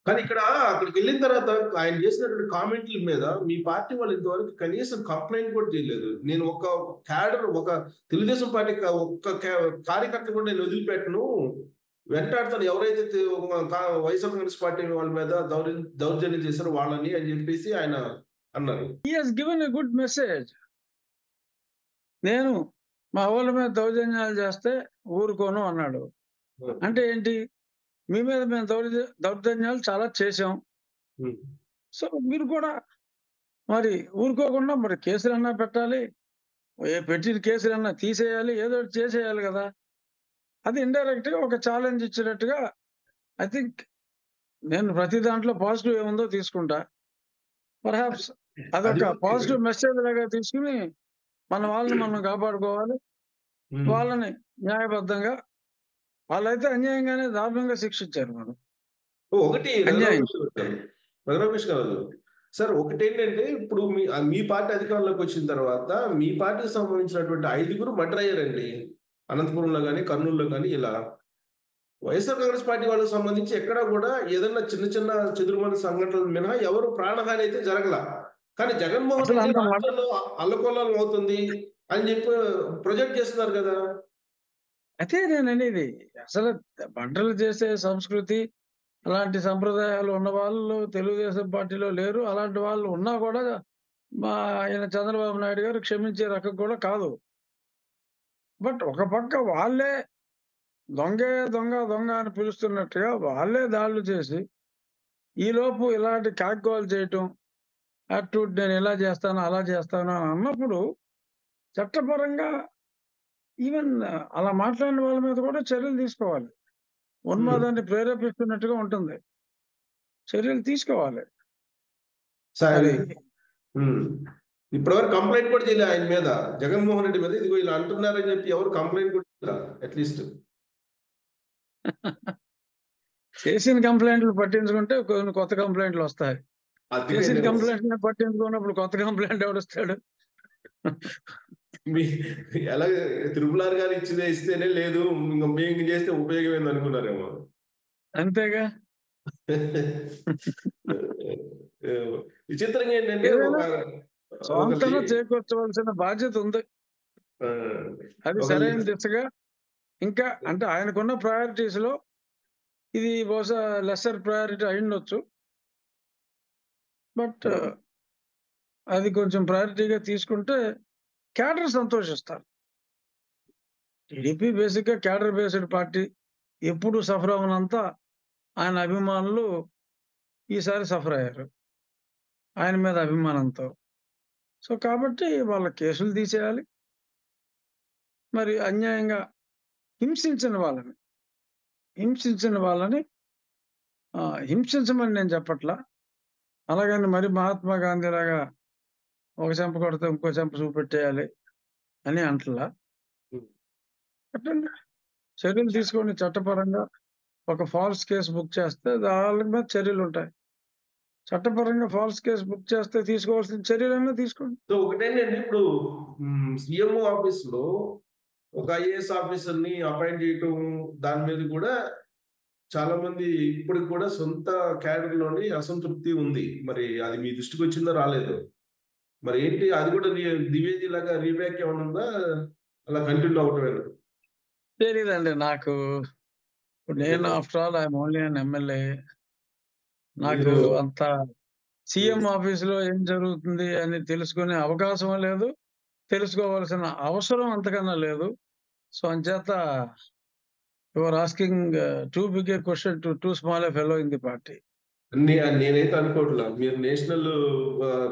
కానీ ఇక్కడ అక్కడికెళ్ళిన తర్వాత ఆయన చేసినటువంటి కామెంట్‌ల మీద మీ పార్టీ వాళ్ళు ఇంతవరకు కనీసం కంప్లెయింట్ కూడా చేయలేదు. నేను ఒక క్యాడర్ ఒక తెలుగుదేశం పార్టీ ఒక్క కార్యకర్త కూడా నేను వదిలిపెట్టను. వెంటాడతాను ఎవరైతే వైఎస్ఆర్ కాంగ్రెస్ పార్టీ వాళ్ళ మీద దౌర్జన్యం చేశారో వాళ్ళని అని చెప్పేసి ఆయన అన్నారు. He has given a good message. నేను మా వాళ్ళ మీద దౌర్జన్యాలు చేస్తే ఊరుకోను అన్నాడు. హ్మ్. అంటే ఏంటి? మీ మీద మేము దౌర్జన్యాలు చాలా చేశాం. హ్మ్. సో, మీరు కూడా మరి ఊరుకోకుండా మరి కేసులన్నా పెట్టాలి. పెట్టిన కేసులన్నా తీసేయాలి. ఏదో ఒకటి చేసేయాలి గదా! అది ఇండైరెక్ట్‌గా ఒక ఛాలెంజ్ ఇచ్చినట్టుగా ఐ థింక్ నేను ప్రతి దాంట్లో పాజిటివ్ ఏముందో తీసుకుంటా. పర్హాప్స్ అది అదొక ఓకే. పాజిటివ్ మెసేజ్ లాగా తీసుకొని మన వాళ్ళని మనం కాపాడుకోవాలి. హ్మ్. వాళ్ళని న్యాయబద్ధంగా వాళ్ళైతే అన్యాయంగానే దారుణంగా శిక్షించారు మనం. ఒకటి అన్యాయం. రఘురామకృష్ణ గారు. సార్ ఒకటేంటంటే ఇప్పుడు మీ పార్టీ అధికారంలోకొచ్చిన తర్వాత మీ పార్టీకి సంబంధించినటువంటి 5గురు మర్డర్ అయ్యారండి. అనంతపురంలో గాని, కర్నూలులో గాని ఇలా. వైఎస్ఆర్ కాంగ్రెస్ పార్టీ వాళ్ళకి సంబంధించి ఎక్కడా గూడా ఏదన్నా చిన్న చిన్న చెదురుమదురు సంఘటనలు మినహా ఎవరు ప్రాణహాని అయితే జరగల. కానీ జగన్మోహన్ అసలు రెడ్డి అంత రాష్ట్రంలో అల్లకల్లోలం అవుతుంది అని చెప్పి ప్రొజెక్ట్ చేస్తున్నారు గదా! అయితే నేననేది అసలు వంటలు చేసే సంస్కృతి, అలాంటి సంప్రదాయాలు ఉన్నవాళ్ళు తెలుగుదేశం పార్టీలో లేరు. అలాంటి వాళ్ళు ఉన్నా కూడా మా ఆయన చంద్రబాబు నాయుడు గారు క్షమించే రకం కూడా కాదు. బట్ ఒక పక్క వాళ్ళే దొంగే దొంగ, దొంగ అని పిలుస్తున్నట్టుగా వాళ్ళే దాడులు చేసి, ఈలోపు ఇలాంటి కాగ్గోలు చేయటం, అటు నేను ఇలా చేస్తాను, అలా చేస్తాను అని అన్నప్పుడు చట్టపరంగా ఈవెన్ అలా మాట్లాడిన వాళ్ళ మీద కూడా చర్యలు తీసుకోవాలి. హ్మ్. ఉన్మాదాన్ని ప్రేరేపిస్తున్నట్టుగా ఉంటుంది. చర్యలు తీసుకోవాలి. సార్ మరి హ్మ్. ఇప్పటివరకు కంప్లెయింట్ కూడా చేయలే ఆయన మీద. జగన్మోహన్ రెడ్డి మీద ఇదిగో ఇలా అంటున్నారని చెప్పి ఎవరు కంప్లెయింట్ కూడా చేయలా అట్‌లీస్ట్. చేసిన కంప్లెయింట్‌లు పట్టించుకుంటే కొన్ని కొత్త కంప్లెయింట్‌లొస్తాయి. అందుకే చేసిన నేను కంప్లెయింట్‌లే పట్టించుకోనప్పుడు కొత్త కంప్లెయింట్ ఎవడిస్తాడు? మీ ఎలాగ త్రిపుల్ ఆర్ గారు ఇస్తేనే లేదు. ఇంక మేము చేస్తే ఉపయోగం ఏందనుకున్నారేమో. అంతేగా. విచిత్రంగా ఏంటంటే ఏదైనా ఒక ఒక లే స్వాంతన చేకూర్చవలసిన బాధ్యత ఉంది. ఆహ్, అది ఒక లే సరైన దిశగా ఇంకా అంటే ఆయనకున్న ప్రయారిటీస్‌లో ఇది బహుశా లెస్సర్ ప్రయారిటీ అయ్యుండొచ్చు. బట్ అది కొంచెం ప్రయారిటీగా తీసుకుంటే క్యాడర్ సంతోషిస్తారు. టీడీపీ బేసిక్‌గా క్యాడర్ బేస్డ్ పార్టీ. ఎప్పుడు సఫర్ అవ్వనంత ఆయన అభిమానులు ఈసారి సఫర్ అయ్యారు. ఆయన మీద అభిమానంతో. సో, కాబట్టి వాళ్ళ కేసులు తీసేయాలి. మరి అన్యాయంగా హింసించిన వాళ్ళని, హింసించిన వాళ్ళని హింసించమని నేను చెప్పట్లా. అలాగని మరి మహాత్మా గాంధీలాగా ఒక చెంప కొడితే ఇంకో చెంప చూపెట్టేయాలి అని అంటలా. హ్మ్. పెట్టండి. చర్యలు తీసుకోండి చట్టపరంగా. ఒక ఫాల్స్ కేస్ బుక్ చేస్తే వాళ్ళ మీద చర్యలుంటాయి. చట్టపరంగా ఫాల్స్ కేస్ బుక్ చేస్తే తీసుకోవాల్సిన చర్యలన్నా తీసుకోండి. సో, ఒకటేంటంటే ఇప్పుడు సీఎంఓ ఆఫీస్‌లో ఒక ఐఏఎస్ ఆఫీసర్‌ని అపాయింట్ చేయటం దాని మీద కూడా చాలా మంది ఇప్పటికి కూడా సొంత క్యాడర్‌లోని అసంతృప్తి ఉంది. మరి అది మీ దృష్టికొచ్చిందో రాలేదో? మరి ఏంటి అది కూడా ద్వివేదిలాగా రీమేక్ ఏమన్నా ఉందా? అలా కంటిన్యూ అవ్వటమేనా? తెలీదండి నాకు. ఇప్పుడు నేను మీరు after all I am only an MLA. నాకు మీరు అంత హ్మ్. సీఎం ఆఫీస్‌లో ఏం జరుగుతుంది అని తెలుసుకునే అవకాశం లేదు. తెలుసుకోవాల్సిన అవసరం అంతకన్నా లేదు. సో, అంచేత you are asking too big a question to too small a fellow in the party. నేనైతే అనుకోవట్లా. మీరు నేషనల్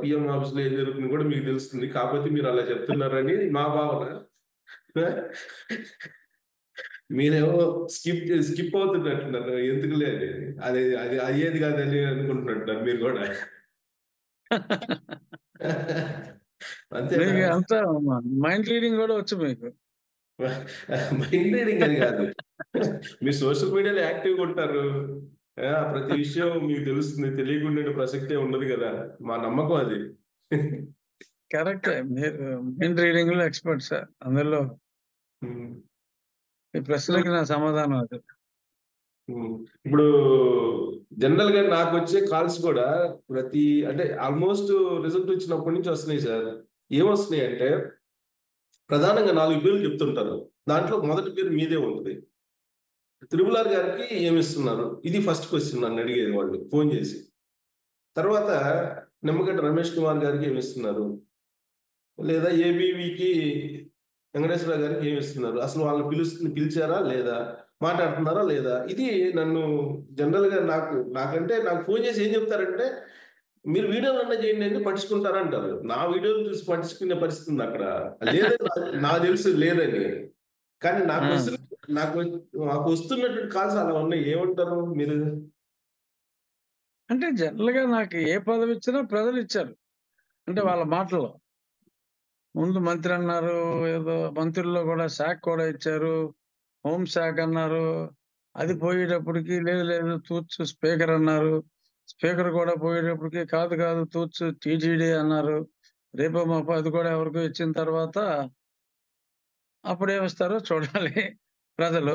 పీఎం ఆఫీస్‌లో ఏం జరుగుతుందో కూడా మీకు తెలుస్తుంది. కాకపోతే మీరు అలా చెప్తున్నారని మా భావన. మీరేమో స్కిప్ అవుతున్నట్టున్నారు. ఎందుకులే అని. అది అది అయ్యేది కాదని అనుకుంటున్నట్టున్నారు మీరు గూడా. అంతేనా? మీకు అంతా మైండ్ రీడింగ్ గూడా వచ్చు మీకు. మైండ్ రీడింగ్ అని గాదు. మీరు సోషల్ మీడియాలో యాక్టివ్‌గా ఉంటారు. ప్రతి విషయం మీకు తెలుస్తుంది. తెలియకుండా ఉండే ప్రసక్తే ఉండదు గదా! మా నమ్మకం అది. కరెక్టే. మీరు మైండ్ రీడింగ్‌లో ఎక్స్‌పర్ట్ సార్. అందులో హ్మ్. మీ సో ప్రశ్నకి నా సమాధానం అది. హ్మ్. ఇప్పుడు జనరల్‌గా నాకొచ్చే కాల్స్ కూడా అంటే ఆల్‌మోస్ట్ రిజల్ట్ వచ్చినప్పటి నుంచి వస్తున్నాయి సార్. ఏమొస్తున్నాయంటే ప్రధానంగా 4 పేర్లు చెప్తుంటారు. దాంట్లో మొదటి పేరు మీదే ఉంటది. 'త్రిబుల్ ఆర్' గారికి ఏమిస్తున్నారు? ఇది ఫస్ట్ క్వెషన్ నన్నడిగేది వాళ్ళు ఫోను చేసి. తర్వాత 'నిమ్మగడ్డ రమేష్ కుమార్' గారికి ఏమిస్తున్నారు? లేదా ఏబీవీకి వెంకటేశ్వరరావు గారికి ఏమిస్తున్నారు? అసలు వాళ్ళని పిలిచారా లేదా? మాట్లాడుతున్నారా లేదా? ఇది నన్ను జనరల్‌గా నాకు ఫోను చేసి ఏం చెప్తారంటే, "మీరు వీడియోలన్నా చేయండి పట్టించుకుంటారా" అంటారు. నా వీడియోలు చూసి పట్టించుకునే పరిస్థితి ఉందక్కడ. లేదని నాకు తెలుసు లేదని. కానీ ఆ! నాకు నాకొస్తున్నటువంటి కాల్స్ అలా ఉన్నాయి. ఏమంటారు మీరు? అంటే జనరల్‌గా నాకు ఏ పదవిచ్చినా ప్రజలిచ్చారు. అంటే హ్మ్. వాళ్ళ మాటల్లో. ముందు మంత్రి అన్నారు. ఏదో మంత్రుల్లో కూడా శాఖ కూడా ఇచ్చారు. హోం శాఖ అన్నారు. అది పోయేటప్పటికి లేదు లేదు తూర్చు స్పీకర్ అన్నారు. స్పీకర్ కూడా పోయేటప్పటికి కాదు కాదు తూర్చు టీటీడీ అన్నారు. రేపో మాపో అది కూడా ఎవరికో ఇచ్చిన తర్వాత అప్పుడేమిస్తారో చూడాలి ప్రజలు.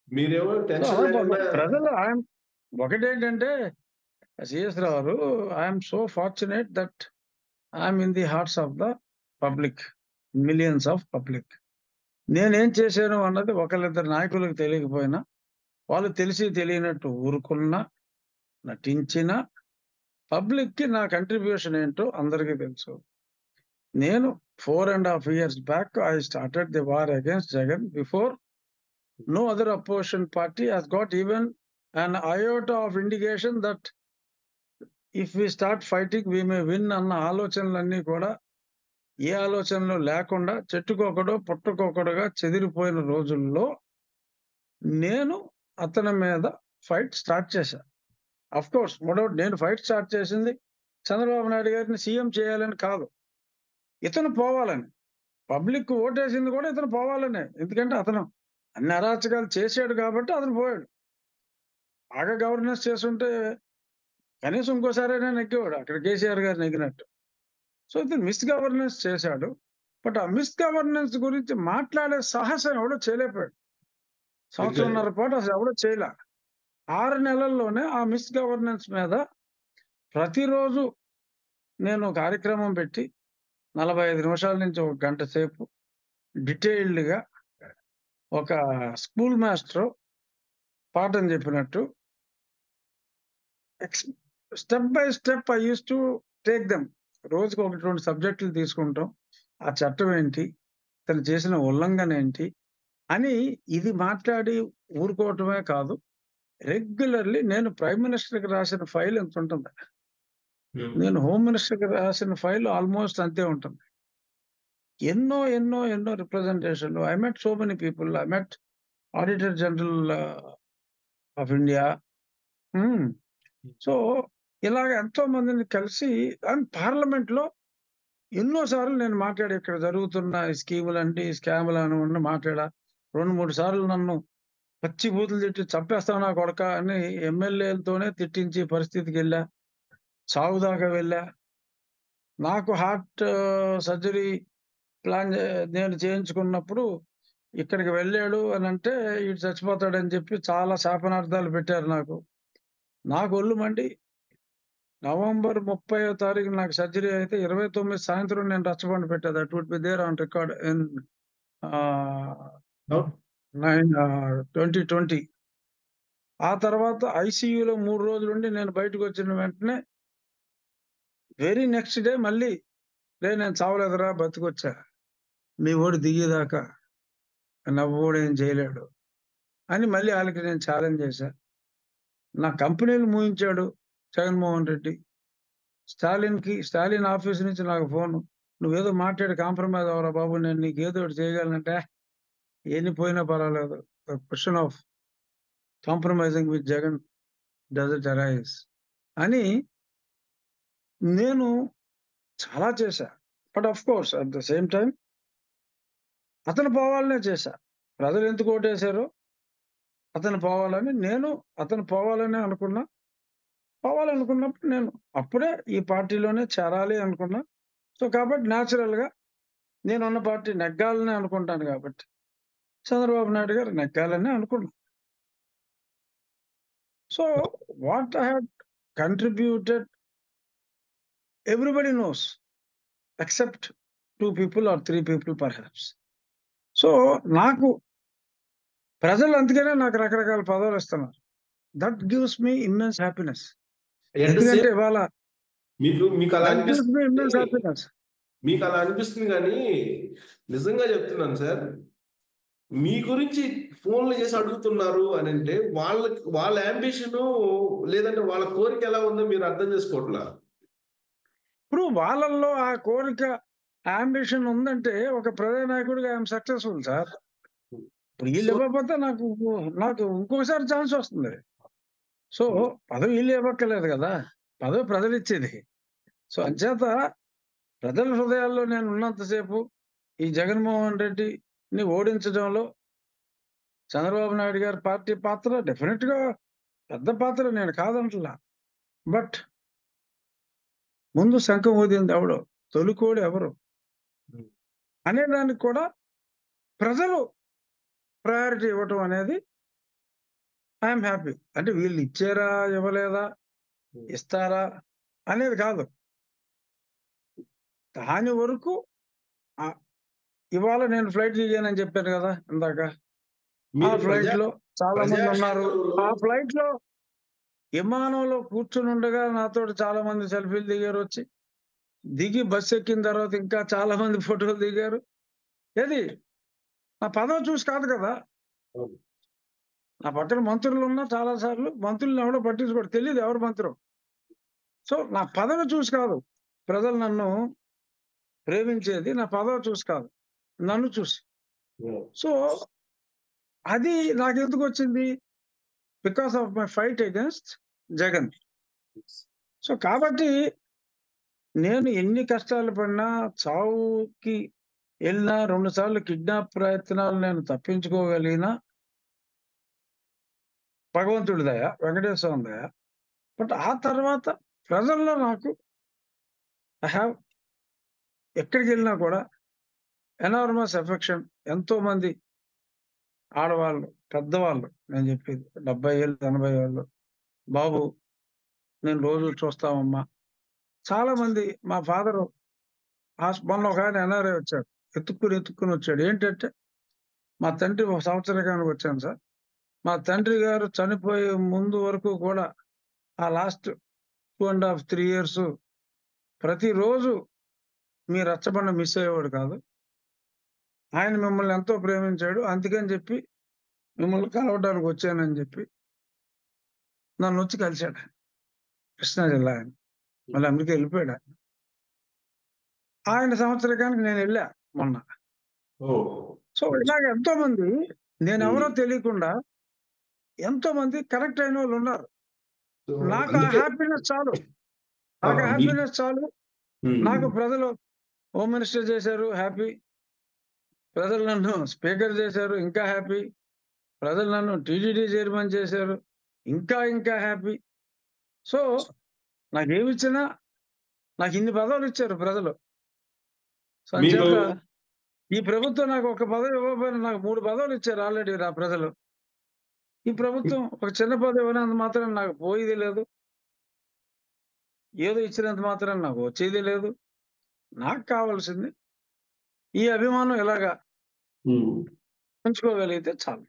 మీరేమో సో, టెన్షన్ అలా లేకుండా పాపం ప్రజలు ఒకటేంటంటే CS Rao I'm so fortunate that I'm in the hearts of the public. Millions of public. నేనేం చేశాను అన్నది ఒకళ్ళిద్దరు నాయకులకు తెలియకపోయినా, వాళ్ళు తెలిసి తెలియనట్టు ఊరుకున్నా, నటించినా, పబ్లిక్‌కి నా కంట్రిబ్యూషన్ ఏంటో అందరికీ తెలుసు. నేను 4 ½ years back I started the war against Jagan before no other opposition party has got even an iota of indication that if we start fighting we may win అన్న ఆలోచనలన్నీ కూడా ఏ ఆలోచనలు లేకుండా చెట్టుకొకడు, పుట్టకొకడుగా చెదిరిపోయిన రోజుల్లో నేను అతని మీద ఫైట్ స్టార్ట్ చేశా. ఆఫ్‌కోర్స్ నో డౌట్ నేను ఫైట్ స్టార్ట్ చేసింది చంద్రబాబు నాయుడు గారిని సీఎం చేయాలని కాదు. ఇతను పోవాలని. పబ్లిక్ ఓటేసింది కూడా ఇతను పోవాలనే. ఎందుకంటే అతను అన్ని అరాచకాలు చేసాడు కాబట్టి అతను పోయాడు. బాగా గవర్నెన్స్ చేసుంటే కనీసం ఇంకోసారైనా నెగ్గేవాడు. అక్కడ కేసీఆర్ గారు నెగ్గినట్టు. సో, ఇతను మిస్ గవర్నెన్స్ చేశాడు. బట్ ఆ మిస్ గవర్నెన్స్ గురించి మాట్లాడే సాహసం ఎవడు చేయలేకపోయాడు. ఎగ్జాక్ట్‌లీ. సంవత్సరంన్నర పాటు అసలెవడు చేయలా. 6 నెలల్లోనే ఆ మిస్ గవర్నెన్స్ మీద ప్రతిరోజు నేను కార్యక్రమం పెట్టి 45 నిమిషాల నుంచి ఒక గంట సేపు డీటెయిల్డ్‌గా ఒక స్కూల్ మాస్టరు పాఠం చెప్పినట్టు X step by step I used to take them. రోజుకి 1, 2 సబ్జెక్టులు తీసుకుంటాం. ఆ చట్టం ఏంటి? ఇతను చేసిన ఉల్లంఘన ఏంటి? అని ఇది మాట్లాడి ఊరుకోవటమే కాదు. రెగ్యులర్‌లీ నేను ప్రైమ్ మినిస్టర్‌కి రాసిన ఫైల్ ఇంతుంటుంది. హ్మ్. నేను హోమ్ మినిస్టర్‌కి రాసిన ఫైల్ ఆల్‌మోస్ట్ అంతే ఉంటుంది. ఎన్నో రిప్రజెంటేషన్‌లు. I met so many people. I met auditor general of India. Hmm. So, ఇలాగ ఎంతో మందిని కలిసి పార్లమెంట్‌లో ఎన్నో సార్లు నేను మాట్లాడా. ఇక్కడ జరుగుతున్న ఈ స్కీములండి, స్కాములు అనివ్వండి మాట్లాడా. 2, 3 సార్లు నన్ను పచ్చి బూతులు తిట్టి చంపేస్తావు నా కొడకా అని ఎమ్మెల్యేలతోనే తిట్టించే పరిస్థితికెళ్ళా. చావు దాకా వెళ్ళా. నాకు హార్ట్ సర్జరీ ప్లాన్ జే నేను చేయించుకున్నప్పుడు ఇక్కడికి వెళ్ళాడు అనంటే ఈడు చచ్చిపోతాడని చెప్పి చాలా శాపనార్థాలు పెట్టారు నాకు. నాకు ఒళ్ళు మండి నవంబర్ 30వ తారీఖున నాకు సర్జరీ అయితే 29 సాయంత్రం నేను రచ్చబండ పెట్టా. That would be there on record in ah, అవును. 2020. ఆ తర్వాత ఐసీయూలో 3 రోజులుండి నేను బయటకొచ్చిన వెంటనే వెరీ నెక్స్ట్ డే మళ్ళీ "రేయ్! నేను చావలేదురా బతికొచ్చా. మీ వోడు దిగేదాకా నవ్వోడేం చేయలేడు" అని మళ్ళీ ఆళ్ళకి నేను ఛాలెంజ్ చేశా. నా కంపెనీలు మూయించాడు జగన్మోహన్ రెడ్డి. స్టాలిన్ ఆఫీస్ నుంచి నాకు ఫోను. "నువ్వేదో మాట్లాడి కాంప్రమైజ్ అవ్వరా బాబు! నేను నీకేదో ఒకటి చేయగలనంటే" ఎన్ని పోయినా పర్వాలేదు. The question of compromising with Jagan doesn't arise అని నేను చాలా చేశా. But of course at the same time అతను పోవాలనే చేశా. ప్రజలెందుకు ఓటేసారో అతను పోవాలని నేను అతను పోవాలనే అనుకున్నా. పోవాలనుకున్నప్పుడు నేను అప్పుడే ఈ పార్టీలోనే చేరాలి అనుకున్నా. సో, కాబట్టి నేచురల్‌గా నేనున్న పార్టీ నెగ్గాలని అనుకుంటాను గాబట్టి, చంద్రబాబు నాయుడు గారు నెగ్గాలనే అనుకున్నా. So what I have contributed everybody knows except 2 people or 3 people perhaps. So నాకు ప్రజలు అందుకనే నాకు రకరకాల పదవులిస్తున్నారు. That gives me immense happiness. At the same ఎందుకంటే ఇవాళ మీకలా దట్ గివ్స్ మీ అనిపిస్తుంది ఇమ్మెన్స్ హ్యాపీనెస్. మీకలా అనిపిస్తుంది గానీ, నిజంగా చెప్తున్నాను సార్. మీ గురించి ఫోన్‌లు చేసి అడుగుతున్నారు అనంటే, వాళ్ళ యాంబిషను లేదంటే వాళ్ళ కోరిక ఎలా ఉందో మీరు అర్థం చేసుకోవట్లా. ఇప్పుడు వాళ్ళల్లో ఆ కోరిక, యాంబిషన్ ఉందంటే ఒక ప్రజానాయకుడిగా ఐయామ్ సక్సెస్‌ఫుల్ సార్. ఇప్పుడు ఈళ్ళు సో ఇవ్వకపోతే నాకు ఇంకోసారి ఛాన్స్ వస్తుంది. సో పదవి ఈళ్ళు ఇవ్వక్కర్లేదు గదా! పదవి ప్రజలిచ్చేది. సో అంచేత ప్రజల హృదయాల్లో నేను ఉన్నంత సేపు ఈ జగన్మోహన్ రెడ్డిని ఓడించడంలో చంద్రబాబు నాయుడు గారి పార్టీ పాత్ర డెఫినిట్‌గా పెద్ద పాత్ర, నేను కాదంటలా. బట్ ముందు శంఖం ఊదింది ఎవడో, తొలికోడి ఎవరు హ్మ్. అనే దానికి కూడా ప్రజలు ప్రయారిటీ ఇవ్వటం అనేది ఐయామ్ హ్యాపీ. అంటే వీళ్ళు ఇచ్చారా, ఇవ్వలేదా, హ్మ్. ఇస్తారా అనేది కాదు. దాని వరకు ఆహ్, ఇవాళ నేను ఫ్లైట్ దిగానని చెప్పాను గదా! ఇందాక. ఆ మీరు ఫ్లైట్‌లో చాలా మందున్నారు. ప్రజాక్షేత్రంలో ఆ ఫ్లైట్‌లో విమానంలో కూర్చొనుండగా నాతోటి చాలా మంది సెల్ఫీలు దిగారొచ్చి. దిగి బస్సెక్కిన తర్వాత ఇంకా చాలా మంది ఫోటోలు దిగారు. ఏది నా పదవి చూసి కాదు కదా! అవును. నా పక్కన మంత్రులున్నా చాలా సార్లు మంత్రుల్ని ఎవడో పట్టించుకోడు. తెలీదు ఎవరు మంత్రో. సో నా పదవి చూసి కాదు. ప్రజలు నన్ను ప్రేమించేది నా పదవి చూసి కాదు. నన్ను చూసి. హ్మ్. సో అది నాకెందుకొచ్చింది? Because of my fight against Jagan. So కాబట్టి నేను ఎన్ని కష్టాలు పడినా, చావుకి ఎళ్ళినా 2 సార్లు కిడ్నాప్ ప్రయత్నాలు నేను తప్పించుకోగలిగినా భగవంతుడి దయ, వెంకటేశ్వరుని దయ. బట్ ఆ తర్వాత ప్రజల్లో నాకు ఐ హావ్ ఎక్కడికెళ్ళినా కూడా ఎనార్మస్ ఎఫెక్షన్. ఎంతోమంది ఆడవాళ్ళు, పెద్దవాళ్ళు నేను చెప్పేది 70 ఏళ్ళు, 80 ఏళ్ళు. బాబు నేను రోజు చూస్తామమ్మా. చాలా మంది మా ఫాదరు మొన్న ఒకాయన ఎన్ఆర్ఐ వచ్చాడు. ఎత్తుక్కొని వచ్చాడు. ఏంటంటే, మా తండ్రి ఒక సంవత్సరకానికి వచ్చాను సార్. మా తండ్రి గారు చనిపోయే ముందు వరకు కూడా ఆ లాస్ట్ 2 ½ 3 ఇయర్స్ ప్రతిరోజు మీ రచ్చబండ మిస్ అయ్యేవాడు కాదు. ఆయన మిమ్మల్ని ఎంతో ప్రేమించాడు. అందుకని చెప్పి మిమ్మల్ని కలవడానికి వచ్చానని చెప్పి నన్నొచ్చి కలిసాడు. కృష్ణా జిల్లా ఆయన. మళ్ళీ అమెరికా వెళ్ళిపోయాడు ఆయన. ఆయన సంవత్సరకానికి నేనెళ్ళా మొన్న. ఓహ్! సో ఇలాగ ఎంతోమంది నేనెవరో హ్మ్. తెలియకుండా ఎంతోమంది కనెక్ట్ అయినోళ్ళున్నారు. సో నాకు ఆ అందుకే హ్యాపీనెస్ చాలు. ఆ! నాకు ఆ హ్యాపీనెస్ చాలు. హ్మ్. నాకు ప్రజలు హోమ్ మినిస్టర్ చేశారు హ్యాపీ. ప్రజలు నన్ను స్పీకర్ చేశారు ఇంకా హ్యాపీ. ప్రజలు నన్ను టీటీడీ చైర్మన్ చేశారు. ఇంకా హ్యాపీ. సో నాకేమిచ్చినా నాకిన్ని పదవులిచ్చారు ప్రజలు. సో మీకు అంచేత ఈ ప్రభుత్వం నాకు ఒక పదవి ఇవ్వకపోయినా నాకు 3 పదవులిచ్చారు ఆల్రెడీ నా ప్రజలు. ఈ ప్రభుత్వం ఒక చిన్న పదవి ఇవ్వనంత మాత్రాన నాకు పోయేది లేదు. ఏదో ఇచ్చినంత మాత్రాన నాకు వచ్చేది లేదు. నాకు కావాల్సింది ఈ అభిమానం ఇలాగా హ్మ్. పెంచుకోగలిగితే చాలు.